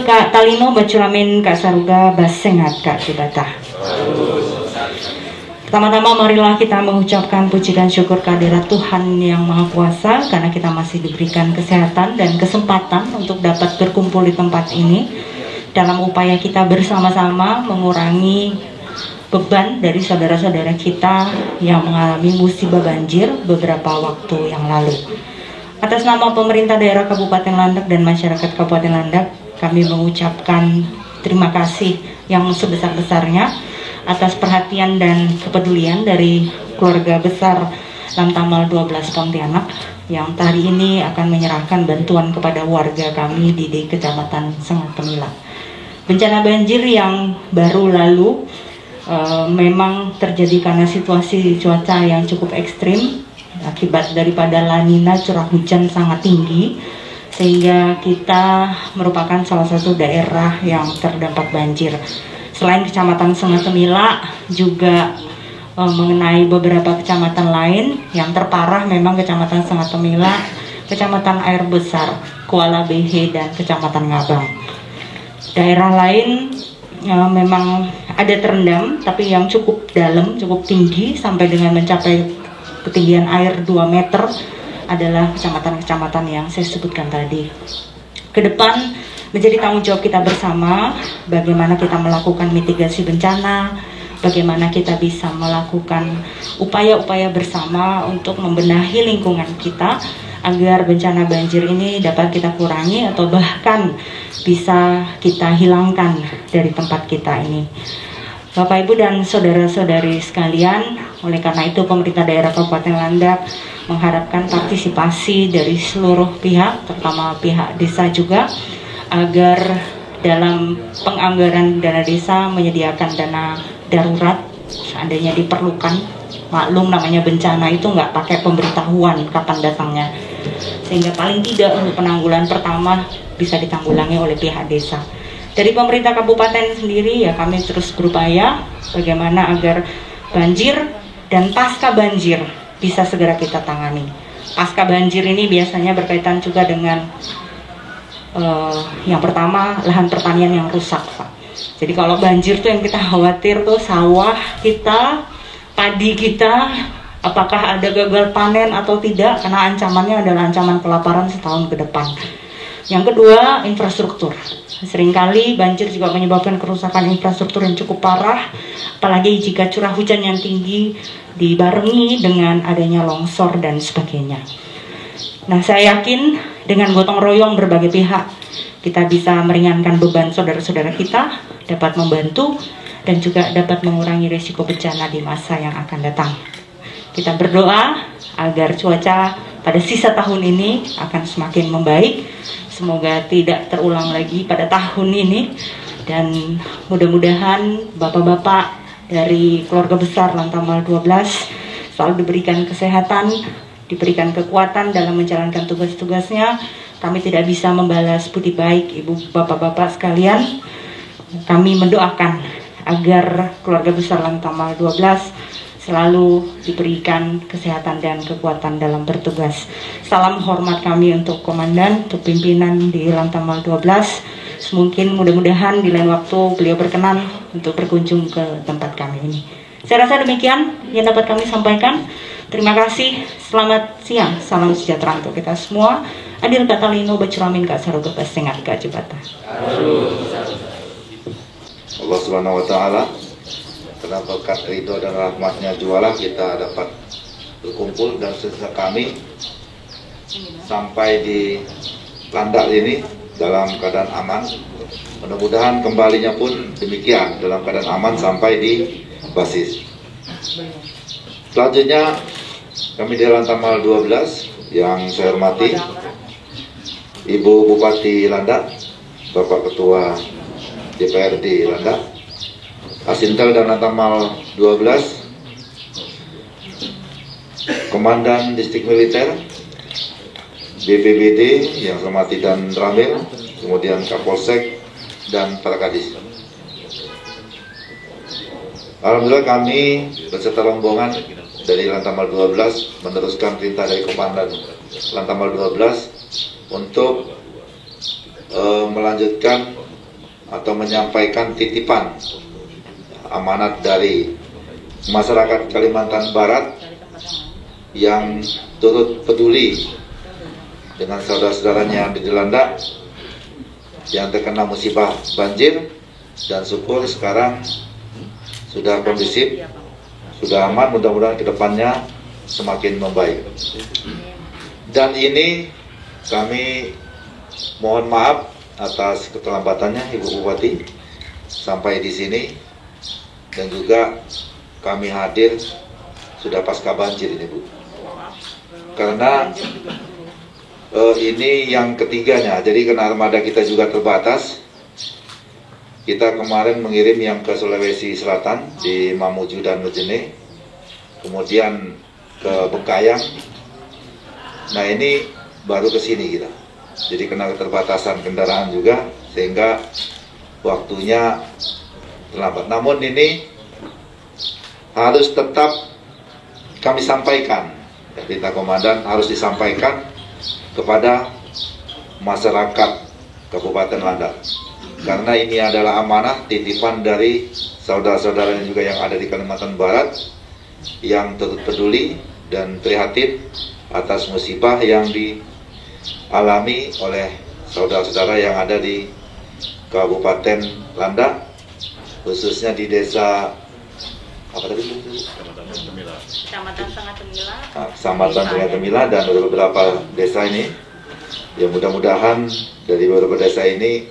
Kak Talino baculamin Kak Saruga basengat Kak Cibatah. Pertama-tama marilah kita mengucapkan puji dan syukur kehadirat Tuhan Yang Maha Kuasa karena kita masih diberikan kesehatan dan kesempatan untuk dapat berkumpul di tempat ini dalam upaya kita bersama-sama mengurangi beban dari saudara-saudara kita yang mengalami musibah banjir beberapa waktu yang lalu. Atas nama pemerintah daerah Kabupaten Landak dan masyarakat Kabupaten Landak, kami mengucapkan terima kasih yang sebesar-besarnya atas perhatian dan kepedulian dari keluarga besar Lantamal 12 Pontianak yang hari ini akan menyerahkan bantuan kepada warga kami di Kecamatan Sengat Temila. Bencana banjir yang baru lalu memang terjadi karena situasi cuaca yang cukup ekstrim akibat daripada La Nina, curah hujan sangat tinggi, sehingga kita merupakan salah satu daerah yang terdampak banjir. Selain Kecamatan Sengat Temila, juga mengenai beberapa kecamatan lain yang terparah memang Kecamatan Sengat Temila, Kecamatan Air Besar, Kuala Behe, dan Kecamatan Ngabang. Daerah lain memang ada terendam, tapi yang cukup dalam, cukup tinggi sampai dengan mencapai ketinggian air 2 meter adalah kecamatan-kecamatan yang saya sebutkan tadi. Ke depan menjadi tanggung jawab kita bersama bagaimana kita melakukan mitigasi bencana, bagaimana kita bisa melakukan upaya-upaya bersama untuk membenahi lingkungan kita agar bencana banjir ini dapat kita kurangi atau bahkan bisa kita hilangkan dari tempat kita ini. Bapak, Ibu, dan saudara-saudari sekalian, oleh karena itu pemerintah daerah Kabupaten Landak mengharapkan partisipasi dari seluruh pihak, terutama pihak desa juga, agar dalam penganggaran dana desa menyediakan dana darurat seandainya diperlukan. Maklum namanya bencana itu nggak pakai pemberitahuan kapan datangnya, sehingga paling tidak untuk penanggulangan pertama bisa ditanggulangi oleh pihak desa. Dari pemerintah kabupaten sendiri ya kami terus berupaya bagaimana agar banjir dan pasca banjir bisa segera kita tangani. Pasca banjir ini biasanya berkaitan juga dengan yang pertama lahan pertanian yang rusak, Pak. Jadi kalau banjir tuh yang kita khawatir tuh sawah kita, padi kita, apakah ada gagal panen atau tidak, karena ancamannya adalah ancaman kelaparan setahun ke depan. Yang kedua, infrastruktur. Seringkali banjir juga menyebabkan kerusakan infrastruktur yang cukup parah, apalagi jika curah hujan yang tinggi dibarengi dengan adanya longsor dan sebagainya. Nah, saya yakin dengan gotong royong berbagai pihak kita bisa meringankan beban saudara-saudara kita, dapat membantu dan juga dapat mengurangi risiko bencana di masa yang akan datang. Kita berdoa agar cuaca pada sisa tahun ini akan semakin membaik. Semoga tidak terulang lagi pada tahun ini, dan mudah-mudahan bapak-bapak dari keluarga besar Lantamal 12 selalu diberikan kesehatan, diberikan kekuatan dalam menjalankan tugas-tugasnya. Kami tidak bisa membalas budi baik ibu bapak-bapak sekalian. Kami mendoakan agar keluarga besar Lantamal 12 selalu diberikan kesehatan dan kekuatan dalam bertugas. Salam hormat kami untuk komandan, untuk pimpinan di Lantamal 12. Mungkin mudah-mudahan di lain waktu beliau berkenan untuk berkunjung ke tempat kami ini. Saya rasa demikian yang dapat kami sampaikan. Terima kasih, selamat siang, salam sejahtera untuk kita semua. Adil Kak Talino, bacuramin Kak Saruga, basengat Kak Cibatah. Allah Subhanahu wa Ta'ala, karena berkat ridho dan rahmatnya jualah kita dapat berkumpul dan sisa kami sampai di Landak ini dalam keadaan aman. Mudah-mudahan kembalinya pun demikian, dalam keadaan aman sampai di basis. Selanjutnya kami di Lantamal 12 yang saya hormati Ibu Bupati Landak, Bapak Ketua DPRD Landak, Asintel dan Lantamal 12, Komandan Distrik Militer, BPBD yang saya hormati dan Ramil, kemudian Kapolsek dan para kadis. Alhamdulillah kami beserta rombongan dari Lantamal 12 meneruskan perintah dari Komandan Lantamal 12 untuk melanjutkan atau menyampaikan titipan amanat dari masyarakat Kalimantan Barat yang turut peduli dengan saudara-saudaranya yang dilanda, yang terkena musibah banjir, dan syukur sekarang sudah kondusif, sudah aman, mudah-mudahan kedepannya semakin membaik. Dan ini kami mohon maaf atas keterlambatannya Ibu Bupati sampai di sini, dan juga kami hadir sudah pasca banjir ini Bu, karena ini yang ketiganya. Jadi karena armada kita juga terbatas, kita kemarin mengirim yang ke Sulawesi Selatan di Mamuju dan Mejene, kemudian ke Bengkayang. Nah ini baru ke sini kita. Jadi kena keterbatasan kendaraan juga, sehingga waktunya terlambat. Namun ini harus tetap kami sampaikan, Perintah Komandan harus disampaikan kepada masyarakat Kabupaten Landak, karena ini adalah amanah titipan dari saudara-saudaranya juga yang ada di Kalimantan Barat, yang turut peduli dan prihatin atas musibah yang dialami oleh saudara-saudara yang ada di Kabupaten Landak, khususnya di desa apa tadi? Kecamatan Tengah Temila dan beberapa desa ini. Ya mudah-mudahan dari beberapa desa ini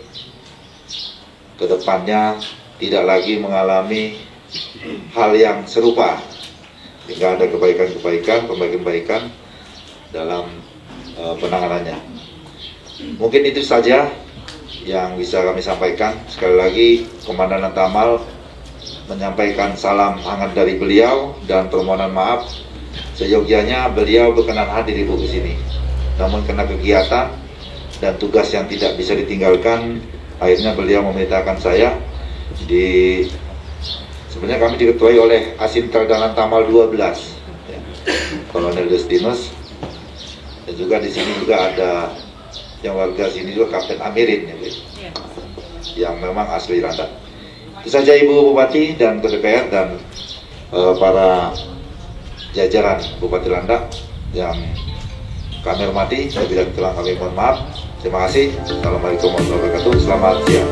kedepannya tidak lagi mengalami hal yang serupa, sehingga ada kebaikan dalam penanganannya. Mungkin itu saja yang bisa kami sampaikan. Sekali lagi Komandan Lantamal menyampaikan salam hangat dari beliau dan permohonan maaf. Seyogyanya beliau berkenan hadir Ibu ke sini, namun karena kegiatan dan tugas yang tidak bisa ditinggalkan, akhirnya beliau memerintahkan saya. Sebenarnya kami diketuai oleh Asintel dan Lantamal 12, ya, Kolonel Justinus, dan juga di sini juga ada yang warga sini juga Kapten Amirin, ya, yang memang asli Landak. Itu saja Ibu Bupati dan KDPR dan para jajaran Bupati Landak yang kami hormati. Apabila telah kami mohon maaf. Terima kasih. Assalamualaikum warahmatullahi wabarakatuh. Selamat siang.